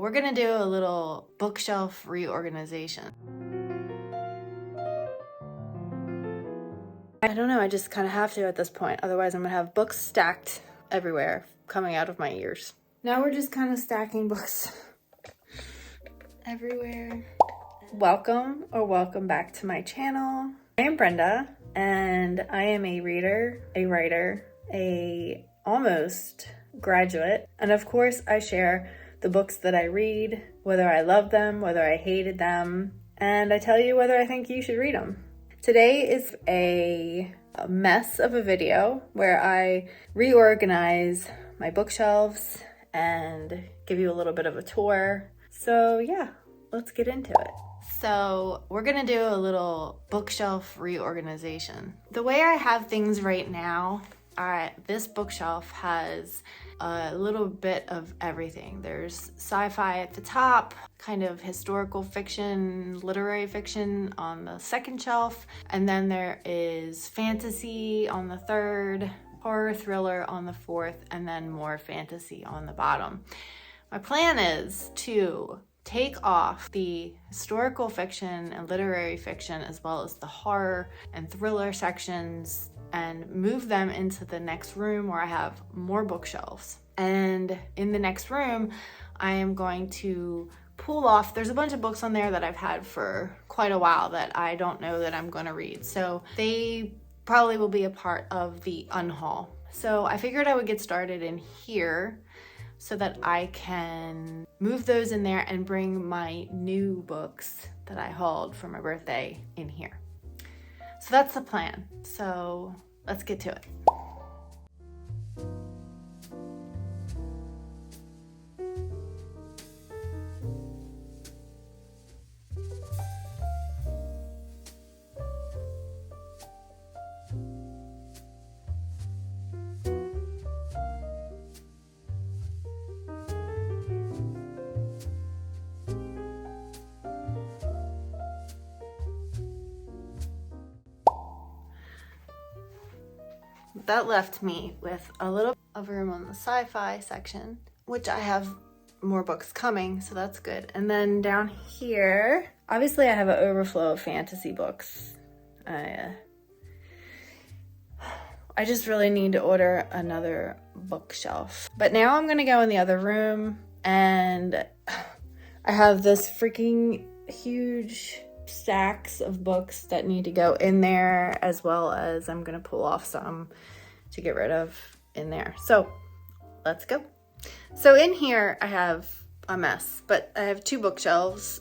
we're gonna do a little bookshelf reorganization. I don't know, I just kind of have to at this point. Otherwise, I'm gonna have books stacked everywhere coming out of my ears. Now we're just kind of stacking books everywhere. Welcome or welcome back to my channel. I am Brenda, and I am a reader, a writer, a almost graduate, and of course I share the books that I read, whether I love them, whether I hated them, and I tell you whether I think you should read them. Today is a mess of a video where I reorganize my bookshelves and give you a little bit of a tour. So yeah, let's get into it. So we're gonna do a little bookshelf reorganization. The way I have things right now, this bookshelf has a little bit of everything. There's sci-fi at the top, kind of historical fiction, literary fiction on the second shelf, and then there is fantasy on the third, horror thriller on the fourth, and then more fantasy on the bottom. My plan is to take off the historical fiction and literary fiction, as well as the horror and thriller sections, and move them into the next room where I have more bookshelves. And in the next room, I am going to pull off, there's a bunch of books on there that I've had for quite a while that I don't know that I'm going to read. So they probably will be a part of the unhaul. So I figured I would get started in here so that I can move those in there and bring my new books that I hauled for my birthday in here. So that's the plan. So let's get to it. That left me with a little of room on the sci-fi section, which I have more books coming, so that's good. And then down here, obviously I have an overflow of fantasy books. I just really need to order another bookshelf. But now I'm gonna go in the other room, and I have this freaking huge stacks of books that need to go in there, as well as I'm gonna pull off some to get rid of in there. So let's go. So in here I have a mess, but I have two bookshelves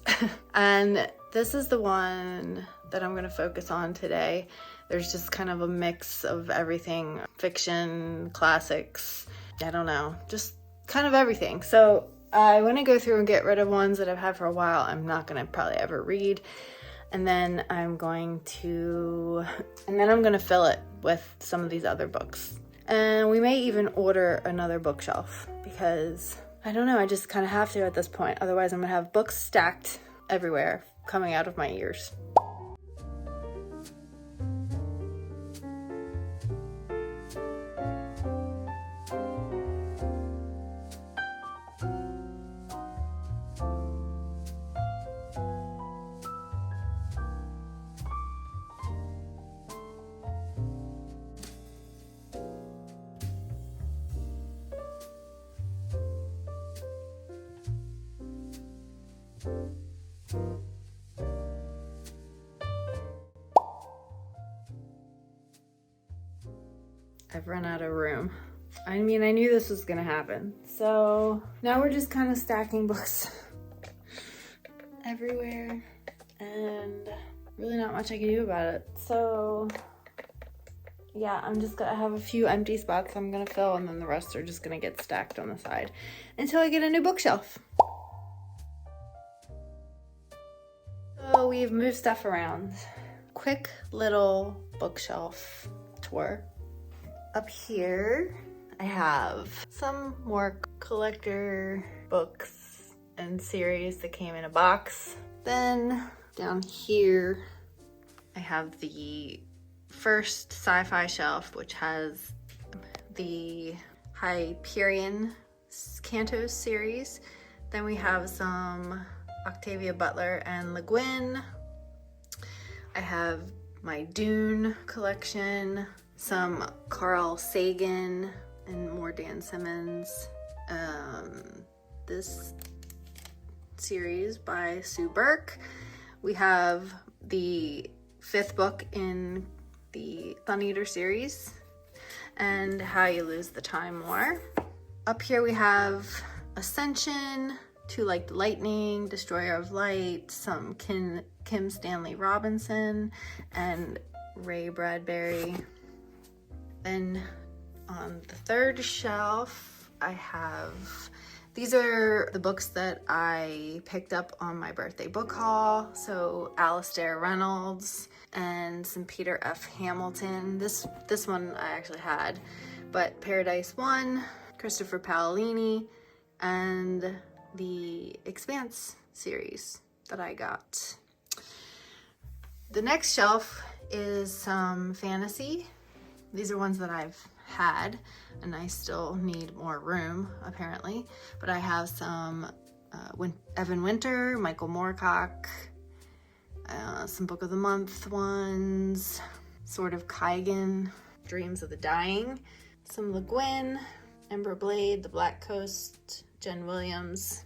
and this is the one that I'm gonna focus on today. There's just kind of a mix of everything, fiction, classics, I don't know, just kind of everything. So I want to go through and get rid of ones that I've had for a while I'm not gonna probably ever read. And then I'm going to fill it with some of these other books. And we may even order another bookshelf because, I don't know, I just kind of have to at this point. Otherwise, I'm gonna have books stacked everywhere coming out of my ears. I've run out of room. I mean, I knew this was gonna happen. So now we're just kind of stacking books everywhere, and really not much I can do about it. So yeah, I'm just gonna have a few empty spots I'm gonna fill, and then the rest are just gonna get stacked on the side until I get a new bookshelf. So we've moved stuff around. Quick little bookshelf tour. Up here, I have some more collector books and series that came in a box. Then down here, I have the first sci-fi shelf, which has the Hyperion Cantos series. Then we have some Octavia Butler and Le Guin. I have my Dune collection, some Carl Sagan and more Dan Simmons. This series by Sue Burke. We have the 5th book in the Sun Eater series and How You Lose the Time War. Up here we have Ascension, To Like the Lightning, Destroyer of Light, some Kim Stanley Robinson, and Ray Bradbury. Then on the third shelf, I have, these are the books that I picked up on my birthday book haul. So Alastair Reynolds and some Peter F. Hamilton. This one I actually had, but Paradise 1, Christopher Paolini, and the Expanse series that I got. The next shelf is some fantasy. These are ones that I've had and I still need more room apparently, but I have some Evan Winter, Michael Moorcock, some Book of the Month ones, Sword of Kaigan, Dreams of the Dying, some Le Guin, Ember Blade, The Black Coast, Jen Williams.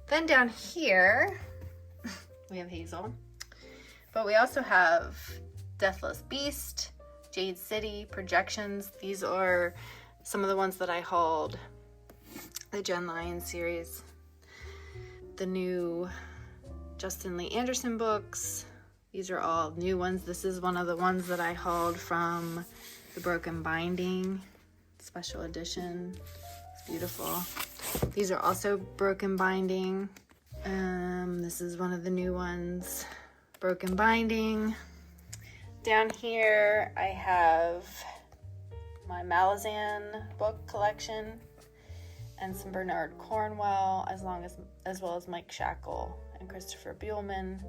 Then down here we have Hazel, but we also have Deathless Beast, Jade City, Projections. These are some of the ones that I hauled. The Jen Lyons series, the new Justin Lee Anderson books. These are all new ones. This is one of the ones that I hauled from the Broken Binding special edition. It's beautiful. These are also Broken Binding. This is one of the new ones, Broken Binding. Down here I have my Malazan book collection and some Bernard Cornwell, as well as Mike Shackle and Christopher Buhlman.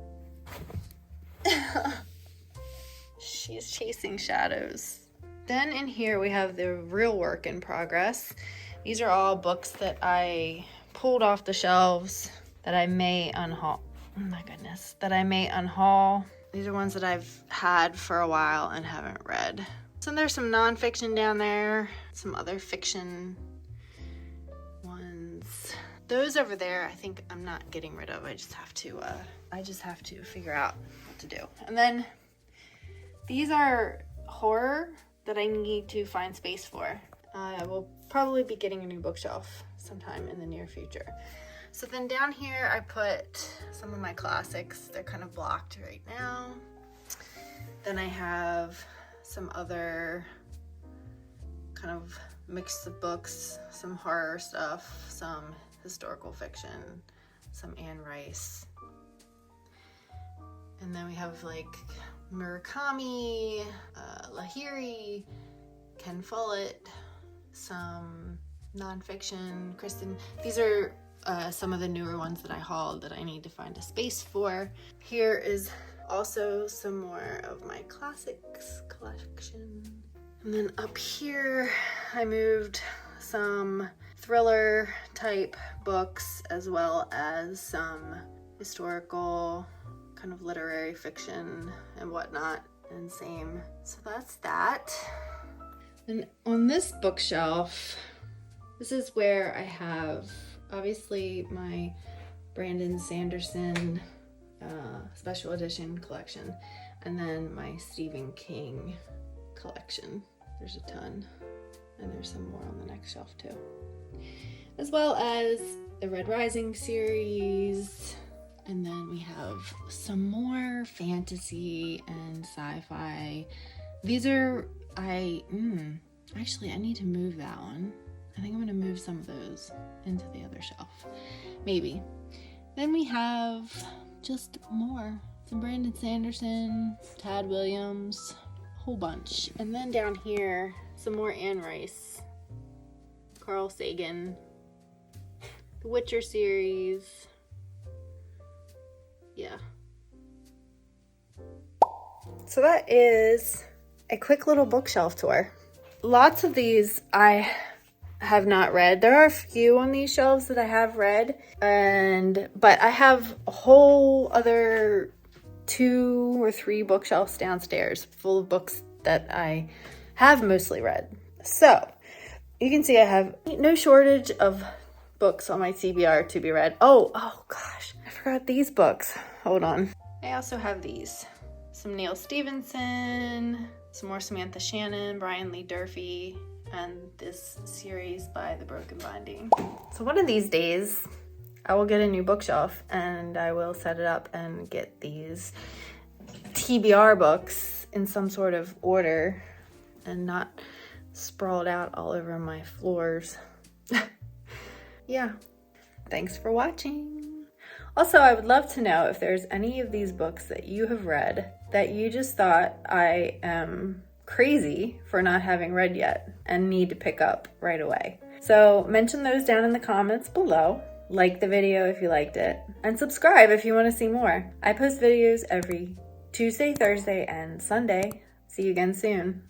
She's chasing shadows. Then in here we have the real work in progress. These are all books that I pulled off the shelves that I may unhaul. Oh my goodness, that I may unhaul. These are ones that I've had for a while and haven't read. So there's some nonfiction down there, some other fiction ones. Those over there, I think I'm not getting rid of. I just have to figure out what to do. And then these are horror that I need to find space for. I will probably be getting a new bookshelf sometime in the near future. So then down here I put some of my classics. They're kind of blocked right now. Then I have some other kind of mix of books, some horror stuff, some historical fiction, some Anne Rice. And then we have like Murakami, Lahiri, Ken Follett, some nonfiction, Kristen. These are some of the newer ones that I hauled that I need to find a space for. Here is also some more of my classics collection. And then up here I moved some thriller type books as well as some historical kind of literary fiction and whatnot, and same. So that's that. And on this bookshelf, this is where I have obviously my Brandon Sanderson special edition collection, and then my Stephen King collection. There's a ton, and there's some more on the next shelf too, as well as the Red Rising series. And then we have some more fantasy and sci-fi. These are, actually I need to move that one. I think I'm gonna move some of those into the other shelf, maybe. Then we have just more, some Brandon Sanderson, Tad Williams, a whole bunch. And then down here, some more Anne Rice, Carl Sagan, the Witcher series. Yeah. So that is a quick little bookshelf tour. Lots of these I have not read. There are a few on these shelves that I have read, but I have a whole other 2 or 3 bookshelves downstairs full of books that I have mostly read. So you can see I have no shortage of books on my TBR to be read. Oh gosh, I forgot these books. Hold on. I also have these. Some Neil Stephenson, some more Samantha Shannon, Brian Lee Durfee, and this series by The Broken Binding. So one of these days, I will get a new bookshelf and I will set it up and get these TBR books in some sort of order and not sprawled out all over my floors. Yeah, thanks for watching. Also, I would love to know if there's any of these books that you have read that you just thought I am crazy for not having read yet and need to pick up right away. So mention those down in the comments below. Like the video if you liked it, and subscribe if you want to see more. I post videos every Tuesday, Thursday, and Sunday. See you again soon.